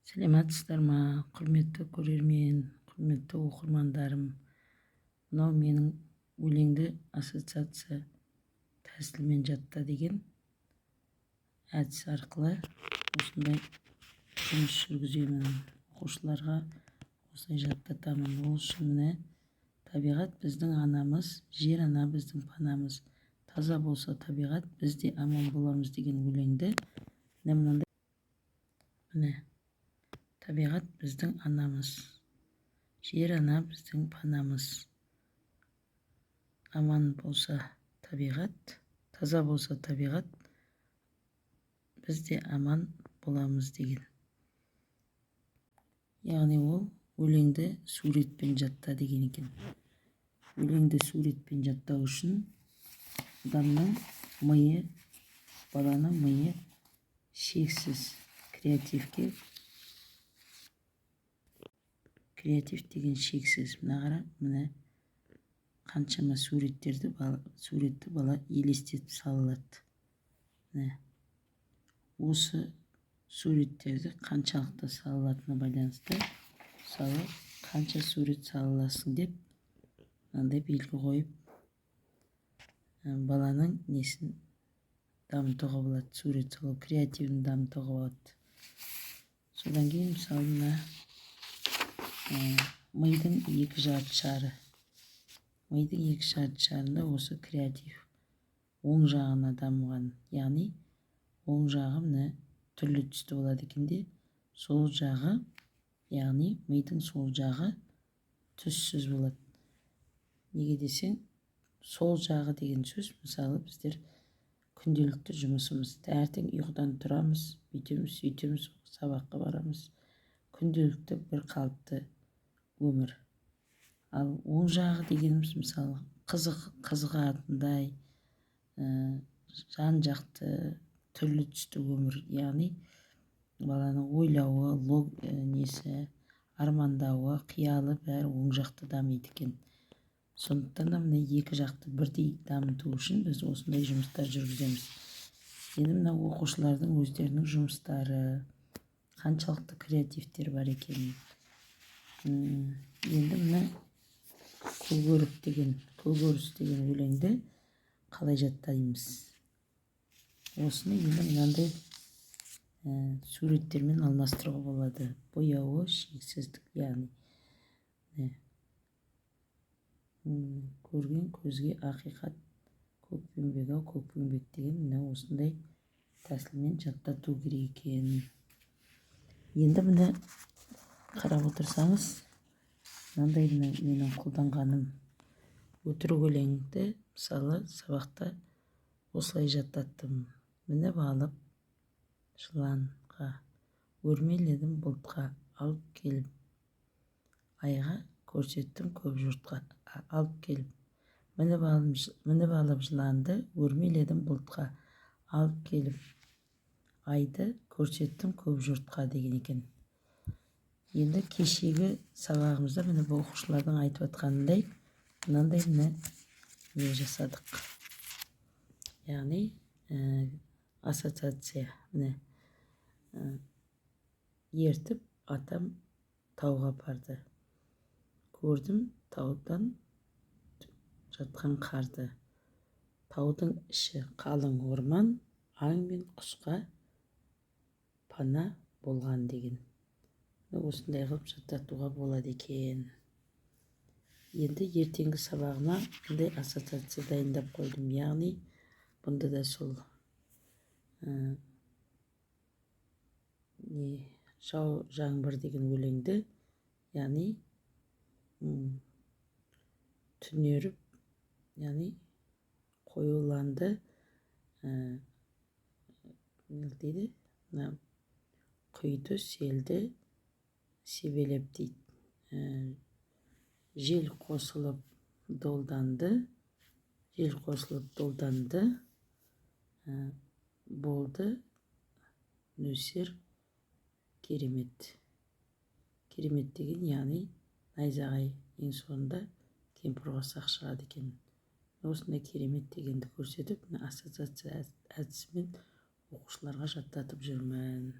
Саламатсыздар ма, құрметті көрермен, құрметті оқырмандарым. Мынау менің өлеңді ассоциация тәсілмен жатта деген әдіс арқылы осындай жұмыс жүргіземін. Оқушыларға осылай жаттатамын. Ол үшін міне табиғат біздің анамыз, жер ана біздің панамыз. Таза болса табиғат, біз де аман боламыз деген өлеңді міне табиғат біздің анамыз, жер ана біздің панамыз. Аман болса табиғат, таза болса табиғат, біз де аман боламыз деген. Яғни ол өлеңді суретпен жатта деген екен. Өлеңді суретпен жаттау үшін адамның миы, баланың миы шексіз креатив деген шексіз. Мына қара, міне қаншама суретті бала елестетіп салады. Міне осы суреттерді қаншалықты салатынына байланысты, мысалы қанша сурет саласың деп мынандай белгі қойып, баланың несін дамытуға болады, сурет салу креативін дамытуға болады. Содан кейін мысалы мына мидың екі жарты шары. Мидың екі жарты шарында осы креатив оң жағына дамыған. Яғни оң жағы міне түрлі түсті болады екен де, сол жағы, яғни мидың сол жағы түссіз болады. Неге десең, сол жағы деген сөз, мысалы біздер күнделікті жұмысымыз, таңертең ұйқыдан тұрамыз, бүйтеміз, сөйтеміз, сабаққа барамыз. Күнделікті бір қалыпты өмір. Ал оң жағы дегеніміз мысалы қызығатындай, жан жақты, түрлі түсті өмір. Яғни баланың ойлауы, армандауы, қиялы бәрі оң жақты дамиды екен. Сондықтан да мына екі жақты бірдей дамыту үшін біз осындай жұмыстар жүргіземіз. Енді мына оқушылардың өздерінің жұмыстары, қаншалықты креативтер бар екен. Енді мына көгөріс деген өлеңді қалай жаттаймыз? Осыны енді мынандай суреттермен алмастыруға болады. Бояуы шексіздік, яғни көрген көзге ақиқат, көкпеңбек-ау көкпеңбек деген мына осындай тәсілмен жаттату керек екен. Енді міне қарап отырсаңыз, мынандай менің қолданғаным өтірік өлеңді мысалы сабақта осылай жаттаттым. Мініп алып жыланға, өрмеледім бұлтқа, алып келіп айға, көрсеттім көп жұртқа, алып келіп. Мініп алып жыланды, өрмеледім бұлтқа, алып келіп айды, көрсеттім көп жұртқа деген екен. Енді кешегі сабағымызда міне бұл оқушылардың айтып атқанындай мынандай не жасадық. Яғни ассоциация. Міне ертіп атам тауға барды. Көрдім таудан жатқан қарды. Таудың іші қалың орман, аң мен құсқа пана болған деген. Осындай қылып жаттатуға болады екен. Енді ертеңгі сабағыма мындай ассоциация дайындап қойдым. Яғни бұнда да сол жаңбыр деген өлеңді, яғни түнеріп, яғни қоюланды дейді, құйды селді себелеп дейді. Жел қосылып долданды, болды нөсер керемет. Керемет деген, яғни найзағай ең соңында кемпір қосақ шығады екен. Осындай керемет дегенді көрсетіп, ассоциация әдісімен оқушыларға жаттатып жүрмін.